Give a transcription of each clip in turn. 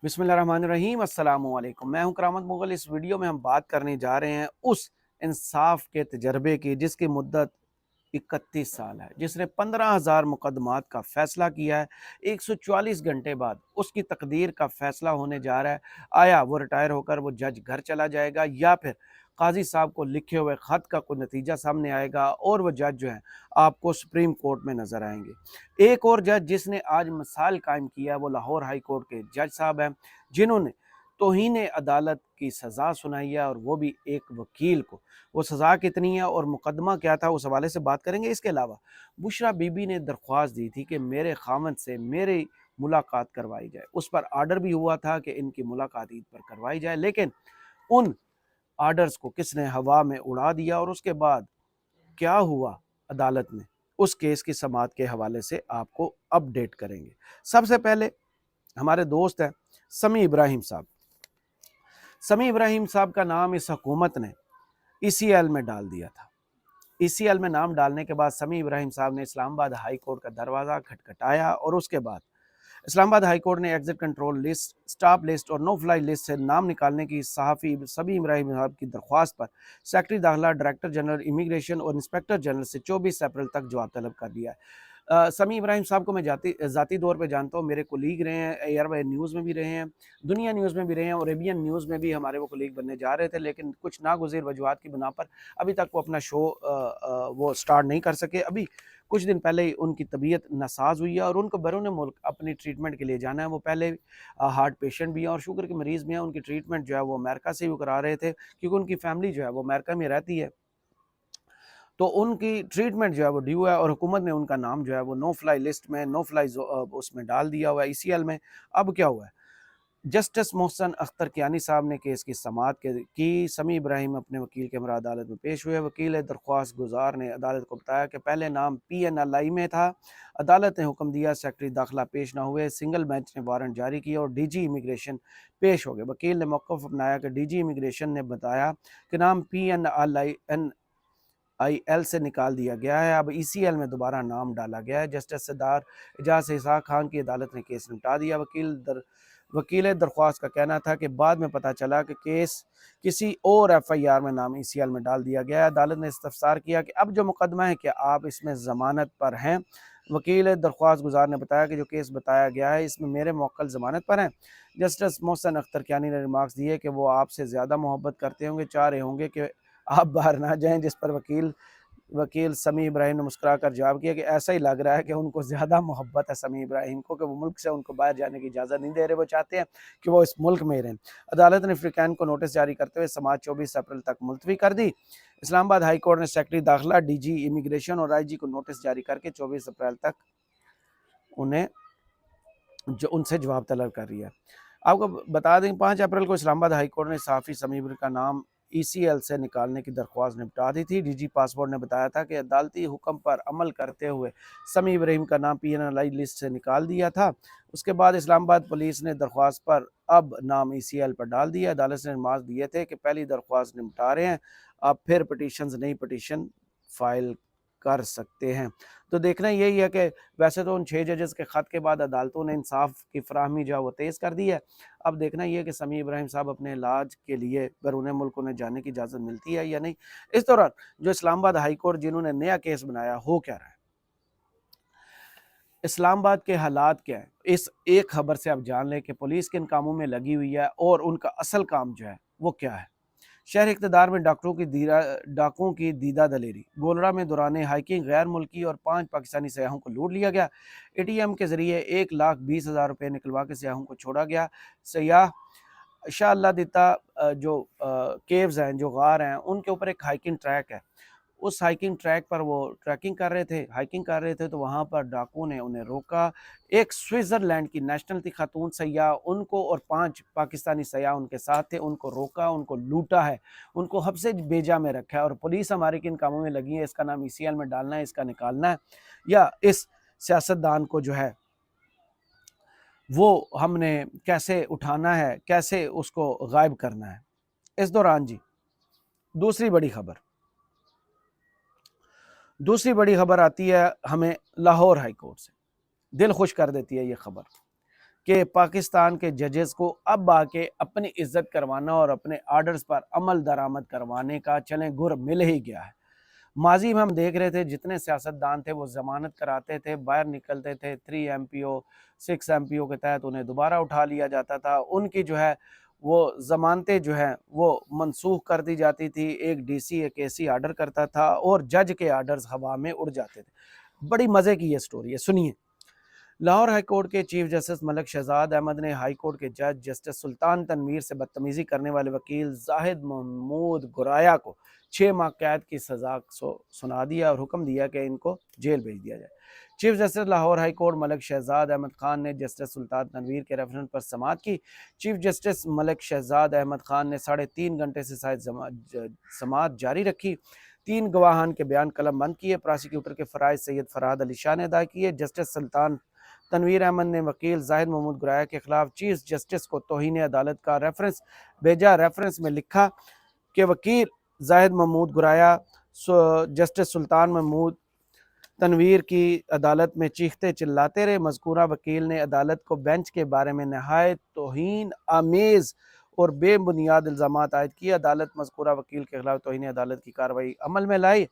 बिस्मिल्लाहिर्रहमानिर्रहीम अस्सलामुअलैकुम। मैं हूं करामत मुगल। इस वीडियो में हम बात करने जा रहे हैं उस इंसाफ के तजर्बे की जिसकी मुद्दत 31 साल है, जिसने 15,000 मुकदमात का फैसला किया है। 144 घंटे बाद उसकी तकदीर का फैसला होने जा रहा है। आया वो रिटायर होकर वो जज घर चला जाएगा या फिर काजी साहब को लिखे हुए ख़त का कोई नतीजा सामने आएगा और वो जज जो है आपको सुप्रीम कोर्ट में नज़र आएंगे। एक और जज जिसने आज मिसाल कायम किया है वो लाहौर हाई कोर्ट के जज साहब हैं, जिन्होंने तौहीन अदालत की सज़ा सुनाई है, और वो भी एक वकील को। वो सज़ा कितनी है और मुकदमा क्या था, उस हवाले से बात करेंगे। इसके अलावा बुशरा बीबी ने दरख्वास्त दी थी कि मेरे खामद से मेरी मुलाकात करवाई जाए। उस पर आर्डर भी हुआ था कि इनकी मुलाकात ईद पर करवाई जाए, लेकिन उन आर्डर्स को किसने हवा में उड़ा दिया और उसके बाद क्या हुआ अदालत में, उस केस की समाअत के हवाले से आपको अपडेट करेंगे। सबसे पहले हमारे दोस्त हैं समी इब्राहिम साहब। समी इब्राहिम साहब का नाम इस हुकूमत ने ECL में डाल दिया था। ECL में नाम डालने के बाद समी इब्राहिम साहब ने इस्लामाबाद हाई कोर्ट का दरवाज़ा खटखटाया और उसके बाद इस्लामाबाद हाई कोर्ट ने exit control list, staff list और नो फ्लाई लिस्ट से नाम निकालने की सहाफ़ी समी इब्राहिम साहब की दरख्वास्त पर सेक्रेटरी दाखिला, डायरेक्टर जनरल इमिग्रेशन और इंस्पेक्टर जनरल से 24 अप्रैल तक जवाब तलब कर दिया है। समी इब्राहिम साहब को मैं ज़ाती तौर पे जानता हूँ। मेरे कोलीग रहे हैं, एयर न्यूज़ में भी रहे हैं, दुनिया न्यूज़ में भी रहे हैं, और अरेबियन न्यूज़ में भी हमारे वो कोलीग बनने जा रहे थे, लेकिन कुछ नागुज़ीर वजूहात की बिना पर अभी तक वो अपना शो वो स्टार्ट नहीं कर सके। अभी कुछ दिन पहले ही उनकी तबीयत नासाज हुई है और उनको बैरून मुल्क अपनी ट्रीटमेंट के लिए जाना है। वो पहले हार्ट पेशेंट भी हैं और शुगर के मरीज़ भी हैं। उनकी ट्रीटमेंट जो है वो अमेरिका से भी करा रहे थे, क्योंकि उनकी फैमिली जो है वो अमेरिका में रहती है। तो उनकी ट्रीटमेंट जो है वो ड्यू है और हुकूमत ने उनका नाम जो है वो नो फ्लाई लिस्ट में, नो फ्लाई उसमें डाल दिया हुआ है, ECL में। अब क्या हुआ है, जस्टिस मोहसन अख्तर कियानी साहब ने केस की समाअत की। समी इब्राहिम अपने वकील के हमरा अदालत में पेश हुए। वकील दरख्वास्त गुजार ने अदालत को बताया कि पहले नाम PNLI में था। अदालत ने हुक्म दिया, सेक्रेटरी दाखिला पेश ना हुए। सिंगल बेंच ने वारंट जारी किया और DG इमिग्रेशन पेश हो गए। वकील ने मौक़िफ़ अपनाया कि DG इमिग्रेशन ने बताया कि नाम PNLI से निकाल दिया गया है। अब ECL में दोबारा नाम डाला गया है। जस्टिस सरदार एजाज इसाक खान की अदालत ने केस निपटा दिया। वकील दरख्वास्त का कहना था कि बाद में पता चला कि केस किसी और FIR में नाम ECL में डाल दिया गया है। अदालत ने इस्तफसार किया कि अब जो मुकदमा है क्या आप इसमें ज़मानत पर हैं। वकील दरख्वास्त गुजार ने बताया कि जो केस बताया गया है इसमें मेरे मौक्कल ज़मानत पर हैं। जस्टिस मोहसन अख्तर कियानी ने रिमार्क्स दिए कि वो आपसे ज़्यादा मोहब्बत करते होंगे, चाह रहे होंगे कि आप बाहर ना जाएं, जिस पर वकील समी इब्राहिम ने मुस्कुरा कर जवाब किया कि ऐसा ही लग रहा है कि उनको ज़्यादा मोहब्बत है समी इब्राहिम को, कि वो मुल्क से उनको बाहर जाने की इजाज़त नहीं दे रहे। वो चाहते हैं कि वो इस मुल्क में ही रहें। अदालत ने फ्रिकैन को नोटिस जारी करते हुए समाअत 24 अप्रैल तक मुलतवी कर दी। इस्लामाबाद हाई कोर्ट ने सेक्रेटरी दाखिला, DG इमिग्रेशन और IG को नोटिस जारी करके 24 अप्रैल तक उन्हें उनसे जवाब तलब कर रही है। आपको बता दें 5 अप्रैल को इस्लामाबाद हाई कोर्ट ने सहाफ़ी समी इब्राहिम का नाम ECL से निकालने की दरख्वास्त निपटा दी थी। DG पासपोर्ट ने बताया था कि अदालती हुक्म पर अमल करते हुए समी इब्राहिम का नाम PNLI लिस्ट से निकाल दिया था। उसके बाद इस्लामाबाद पुलिस ने दरख्वास्त पर अब नाम ECL पर डाल दिया। अदालत ने नमाज दिए थे कि पहली दरख्वास्त निपटा रहे हैं, अब फिर नई पटिशन फाइल कर सकते हैं। तो देखना यही है कि वैसे तो उन 6 जजेस के ख़त के बाद अदालतों ने इंसाफ की फराहमी जो है वो तेज़ कर दी है। अब देखना ये है कि समी इब्राहिम साहब अपने इलाज के लिए बैरून मुल्क उन्हें जाने की इजाज़त मिलती है या नहीं। इस दौरान जो इस्लामाबाद हाई कोर्ट जिन्होंने नया केस बनाया हो क्या रहा है, इस्लामाबाद के हालात क्या है, इस एक खबर से आप जान लें कि पुलिस किन कामों में लगी हुई है और उनका असल काम जो है वो क्या है। शहर इक़्तिदार में डाकुओं की दीदा दलेरी। गोलरा में दौरान हाइकिंग गैर मुल्की और 5 पाकिस्तानी सयाहों को लूट लिया गया। ATM के जरिए 1,20,000 रुपये निकलवा के सयाहों को छोड़ा गया। सयाह शाह अल्लाह दिता जो केव्स हैं, जो गार हैं, उनके ऊपर एक हाइकिंग ट्रैक है। उस हाइकिंग ट्रैक पर वो ट्रैकिंग कर रहे थे, हाइकिंग कर रहे थे, तो वहाँ पर डाकुओं ने उन्हें रोका। एक स्विट्ज़रलैंड की नेशनल थी खातून सयाह, उनको और 5 पाकिस्तानी सयाह उनके साथ थे, उनको रोका, उनको लूटा है, उनको हब्से बेजा में रखा है। और पुलिस हमारी किन कामों में लगी है, इसका नाम ECL में डालना है, इसका निकालना है, या इस सियासतदान को जो है वो हमने कैसे उठाना है, कैसे उसको गायब करना है। इस दौरान जी दूसरी बड़ी खबर आती है हमें लाहौर हाई कोर्ट से। दिल खुश कर देती है ये खबर। कि पाकिस्तान के जजेस को अब आके अपनी इज्जत करवाना और अपने आर्डर्स पर अमल दरामद करवाने का चलें गुर मिल ही गया है। माजी में हम देख रहे थे जितने सियासतदान थे वो जमानत कराते थे, बाहर निकलते थे, 3 MPO 6 MPO के तहत उन्हें दोबारा उठा लिया जाता था, उनकी जो है वो जमानतें जो है वो मनसूख कर दी जाती थी, एक DC एक AC आर्डर करता था और जज के आर्डर्स हवा में उड़ जाते थे। बड़ी मजे की ये स्टोरी है, सुनिए। लाहौर हाई कोर्ट के चीफ जस्टिस मलिक शहजाद अहमद ने हाई कोर्ट के जज जस्टिस सुल्तान तनवीर से बदतमीजी करने वाले वकील जाहिद महमूद गुराया को 6 माह कैद की सजा सुना दिया और हुक्म दिया कि इनको जेल भेज दिया जाए। Chief justice Lahore high court Malik Shahzad Ahmad Khan ने जस्टिस सुल्तान तनवीर के रेफरेंस पर समाअत की। चीफ जस्टिस मलिक शहजाद अहमद खान ने 3.5 घंटे से समाअत जारी रखी। 3 गवाहान के बयान कलम बंद किए। प्रोसिक्यूटर के फराइज सैयद फरहाद अली शाह ने अदा किए। जस्टिस सुल्तान तनवीर अहमद ने वकील जाहिद महमूद गुराया के खिलाफ चीफ जस्टिस को तौहीन अदालत का रेफरेंस भेजा। रेफरेंस में लिखा कि वकील जाहिद महमूद गुराया जस्टिस सुल्तान महमूद तनवीर की अदालत में चीखते चिल्लाते रहे। मज़कूरा वकील ने अदालत को बेंच के बारे में नहायत तौहीन आमेज़ और बेबुनियाद इल्ज़ामात आयद किए। अदालत मज़कूरा वकील के खिलाफ तौहीन अदालत की कार्रवाई अमल में लाई।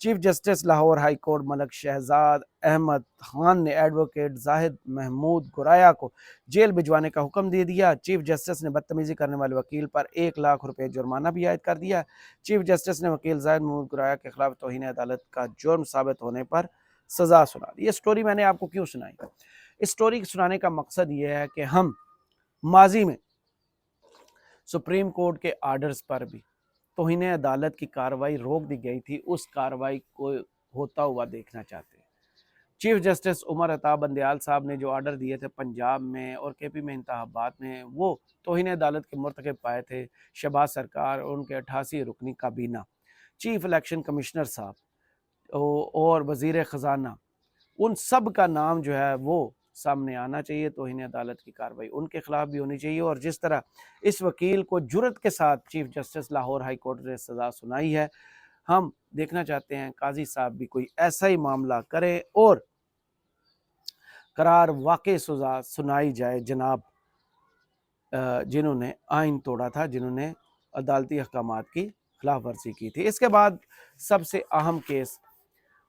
Chief justice Lahore high court Malik Shahzad Ahmad Khan ने एडवोकेट जाहिद महमूद गुराया को जेल भिजवाने का हुक्म दे दिया। चीफ जस्टिस ने बदतमीजी करने वाले वकील पर 1 लाख रुपए जुर्माना भी आयद कर दिया। चीफ जस्टिस ने वकील जाहिद महमूद गुराया के खिलाफ तौहीन अदालत का जुर्म साबित होने पर सजा सुना दी। ये स्टोरी मैंने आपको क्यों सुनाई? इस स्टोरी सुनाने का मकसद ये है कि हम माजी में सुप्रीम कोर्ट के आर्डर्स पर भी तौहीन अदालत की कार्रवाई रोक दी गई थी, उस कार्रवाई को होता हुआ देखना चाहते हैं। चीफ जस्टिस उमर अता बंदयाल साहब ने जो आर्डर दिए थे पंजाब में और KP में इंतखाबात में, वो तौहीन अदालत के मुर्तकब पाए थे शहबाज सरकार और उनके 88 रुकनी काबीना, चीफ इलेक्शन कमिश्नर साहब और वजीर ख़जाना, उन सब का नाम जो है वो सामने आना चाहिए। तौहीन अदालत की कार्रवाई उनके खिलाफ भी होनी चाहिए। और जिस तरह इस वकील को जुर्रत के साथ chief justice Lahore high court ने सज़ा सुनाई है, हम देखना चाहते हैं काजी साहब भी कोई ऐसा ही मामला करें और करार वाकई सज़ा सुनाई जाए जनाब जिन्होंने आइन तोड़ा था, जिन्होंने अदालती अहकामात की खिलाफ वर्जी की थी। इसके बाद सबसे अहम केस,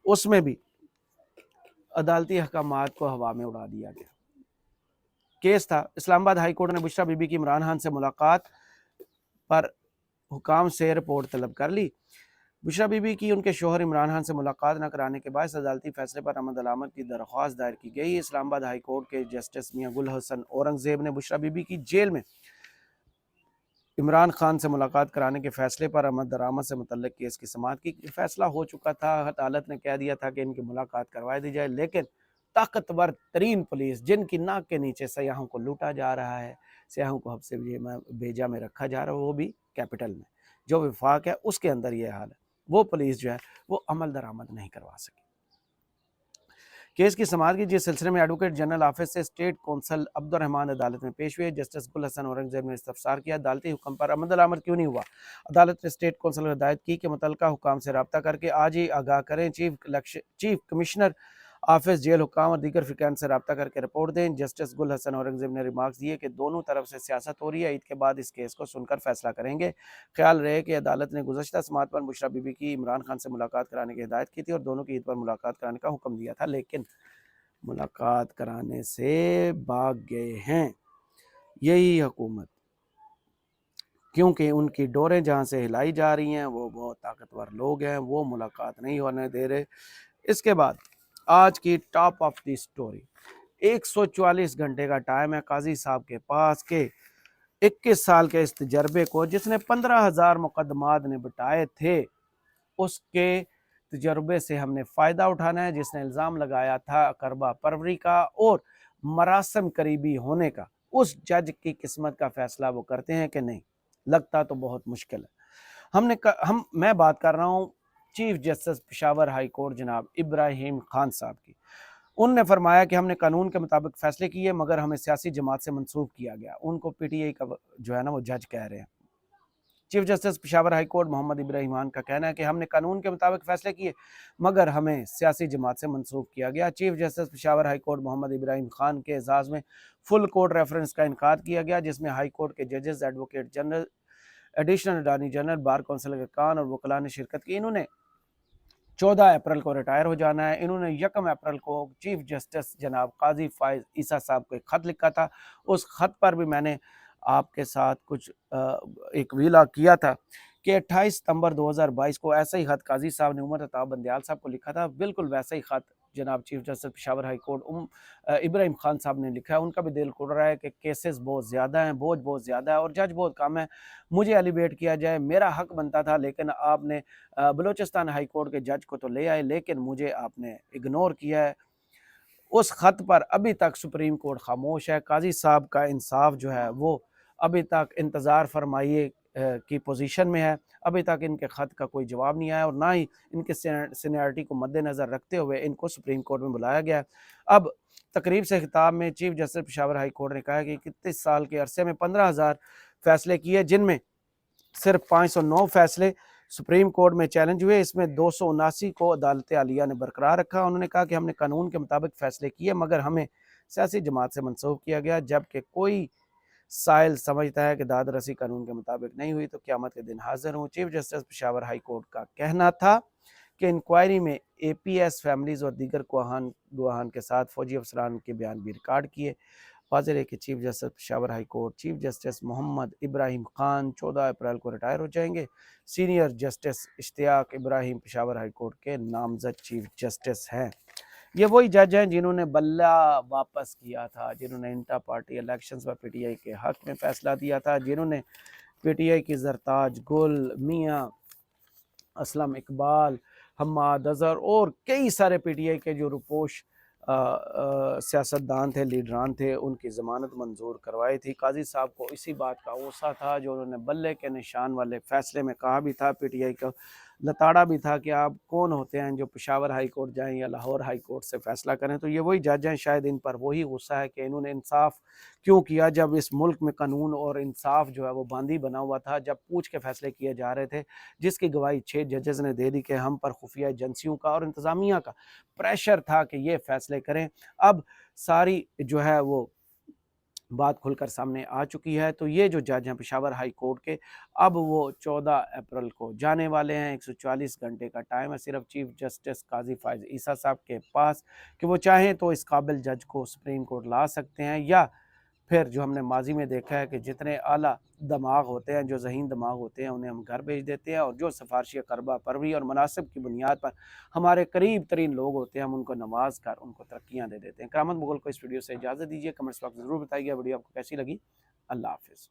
उसमें भी अदालती अहकामात को हवा में उड़ा दिया गया। केस था इस्लामाबाद हाई कोर्ट ने बुशरा बीबी की इमरान खान से मुलाकात पर हुकाम से रिपोर्ट तलब कर ली। बुशरा बीबी की उनके शोहर इमरान खान से मुलाकात न कराने के बाद अदालती फैसले पर अमल दरामद की दरख्वास्त दायर की गई। इस्लामाबाद हाई कोर्ट के जस्टिस मियां गुल हसन औरंगजेब ने बुशरा बीबी की जेल में इमरान खान से मुलाकात कराने के फैसले पर अमल दरामद से मुतल्लिक केस की समाअत की। फैसला हो चुका था, अदालत ने कह दिया था कि इनकी मुलाकात करवा दी जाए, लेकिन ताकतवर तरीन पुलिस जिनकी नाक के नीचे सयाहों को लूटा जा रहा है, सयाहों को हफ्ते भेजा में रखा जा रहा है, वो भी कैपिटल में जो विफाक है उसके अंदर ये हाल है, वो पुलिस जो है वो अमल दरामद नहीं करवा सकी। केस की समाअत की जिस सिलसिले में एडवोकेट जनरल ऑफिस से स्टेट कौंसल अब्दुर्रहमान अदालत में पेश हुए। जस्टिस गुल हसन औरंगजेब ने इस्तफसार किया, अदालती हुक्म पर अमल दरामद क्यों नहीं हुआ। अदालत ने स्टेट कौंसल को हिदायत की कि मुतल्लिका हुकाम से रब्ता करके आज ही आगाह करें। चीफ कमिश्नर ऑफिस जेल हुकाम और दीगर फिकान से रब्ता करके रिपोर्ट दें। जस्टिस गुल हसन औरंगजेब ने रिमार्क्स दिए कि दोनों तरफ से सियासत हो रही है, ईद के बाद इस केस को सुनकर फैसला करेंगे। ख्याल रहे कि अदालत ने गुज़श्ता समाअत पर बुशरा बीबी की इमरान खान से मुलाकात कराने की हिदायत की थी और दोनों की ईद पर मुलाकात कराने का हुक्म दिया था, लेकिन मुलाकात कराने से भाग गए हैं यही हुकूमत, क्योंकि उनकी डोरें जहां से हिलाई जा रही हैं वो बहुत ताकतवर लोग हैं, वो मुलाकात नहीं होने दे रहे। इसके बाद आज की टॉप ऑफ दी स्टोरी, 144 घंटे का टाइम है काजी साहब के पास के 21 साल के इस तजर्बे को, जिसने 15,000 मुकदमात ने बिटाए थे, उसके तजर्बे से हमने फ़ायदा उठाना है। जिसने इल्ज़ाम लगाया था करबा परवरी का और मरासम करीबी होने का, उस जज की किस्मत का फैसला वो करते हैं कि नहीं, लगता तो बहुत मुश्किल है। मैं बात कर रहा हूँ chief justice Peshawar high court जनाब इब्राहिम खान साहब की। उनने फरमाया कि हमने कानून के मुताबिक फैसले किए मगर हमें सियासी जमात से मंसूब किया गया। उनको PTI का जो है ना वो जज कह रहे हैं। Chief justice Peshawar high court Mohammad Ibrahim Khan का कहना है कि हमने कानून के मुताबिक फैसले किए मगर हमें सियासी जमात से मनसूख किया गया। Chief justice Peshawar high court Mohammad Ibrahim Khan के एजाज़ में फुल कोर्ट रेफरेंस का इनकार किया गया, जिसमें हाई कोर्ट के जजेस, advocate general, additional attorney general, bar council के कान और वकला ने शिरकत की। इन्होंने 14 अप्रैल को रिटायर हो जाना है। इन्होंने 1 अप्रैल को चीफ जस्टिस जनाब काजी फाइज ईसा साहब को एक ख़त लिखा था। उस ख़त पर भी मैंने आपके साथ कुछ एक वीला किया था कि 28 सितंबर 2022 को ऐसा ही ख़त काजी साहब ने उमर अताब बंदयाल साहब को लिखा था। बिल्कुल वैसा ही ख़त जनाब chief justice Peshawar high court Ibrahim Khan साहब ने लिखा है। उनका भी दिल खुल रहा है कि केसेस बहुत ज़्यादा हैं, बोझ बहुत ज़्यादा है और जज बहुत कम है, मुझे एलिवेट किया जाए, मेरा हक बनता था। लेकिन आपने बलूचिस्तान हाई कोर्ट के जज को तो ले आए, लेकिन मुझे आपने इग्नोर किया है। उस ख़त पर अभी तक सुप्रीम कोर्ट खामोश है। काजी साहब का इंसाफ जो है वो अभी तक इंतज़ार फरमाइए की पोजीशन में है। अभी तक इनके ख़त का कोई जवाब नहीं आया और ना ही इनके सीनियरिटी को मद्देनज़र रखते हुए इनको सुप्रीम कोर्ट में बुलाया गया। अब तकरीब से खिताब में chief justice Peshawar high court ने कहा कि 31 साल के अरसे में 15,000 फैसले किए, जिनमें सिर्फ 509 फैसले सुप्रीम कोर्ट में चैलेंज हुए। इसमें 279 को अदालत आलिया ने बरकरार रखा। उन्होंने कहा कि हमने कानून के मुताबिक फैसले किए मगर हमें सियासी जमात से मनसूख किया गया। जबकि कोई साइल समझता है कि दाद रसी कानून के मुताबिक नहीं हुई तो क़यामत के दिन हाजिर हूँ। Chief justice Peshawar high court का कहना था कि इंक्वायरी में APS फैमिलीज और दीगर गुआहान के साथ फौजी अफसरान के बयान भी रिकॉर्ड किए। वाज़ेह है कि chief justice Peshawar high court chief justice Mohammad Ibrahim Khan 14 April को रिटायर हो जाएंगे। Senior justice Ishtiaq Ibrahim Peshawar high court के नामजद चीफ जस्टिस हैं। ये वही जज हैं जिन्होंने बल्ला वापस किया था, जिन्होंने इंटर पार्टी इलेक्शंस पर PTI के हक में फैसला दिया था, जिन्होंने PTI की जरताज गुल, मियाँ असलम इकबाल, हम्माद अजहर और कई सारे PTI के जो रुपोश सियासतदान थे, लीडरान थे, उनकी ज़मानत मंजूर करवाई थी। काजी साहब को इसी बात का गुस्सा था जो उन्होंने बल्ले के निशान वाले फैसले में कहा भी था, PTI का लताड़ा भी था कि आप कौन होते हैं जो पेशावर हाई कोर्ट जाएं या लाहौर हाई कोर्ट से फैसला करें। तो ये वही जज हैं, शायद इन पर वही गुस्सा है कि इन्होंने इंसाफ क्यों किया जब इस मुल्क में कानून और इंसाफ जो है वो बांदी बना हुआ था, जब पूछ के फैसले किए जा रहे थे, जिसकी गवाही 6 जजेस ने दे दी कि हम पर खुफिया एजेंसियों का और इंतज़ामिया का प्रेशर था कि ये फैसले करें। अब सारी जो है वो बात खुलकर सामने आ चुकी है। तो ये जो जज हैं पेशावर हाई कोर्ट के, अब वो 14 अप्रैल को जाने वाले हैं। 140 घंटे का टाइम है सिर्फ चीफ जस्टिस काजी फाइज ईसा साहब के पास कि वो चाहें तो इस काबिल जज को सुप्रीम कोर्ट ला सकते हैं, या फिर जो हमने माजी में देखा है कि जितने आला दिमाग होते हैं, जो ज़हीन दिमाग होते हैं, उन्हें हम घर भेज देते हैं और जो सिफारशी करबा परवी और मुनासिब की बुनियाद पर हमारे करीब तरीन लोग होते हैं, हम उनको नवाज कर उनको तरक्कियाँ दे देते हैं। करामत मुगल को इस वीडियो से इजाज़त दीजिए। कमेंट्स बॉक्स ज़रूर बताइए वीडियो आपको कैसी लगी। अल्लाह हाफिज़।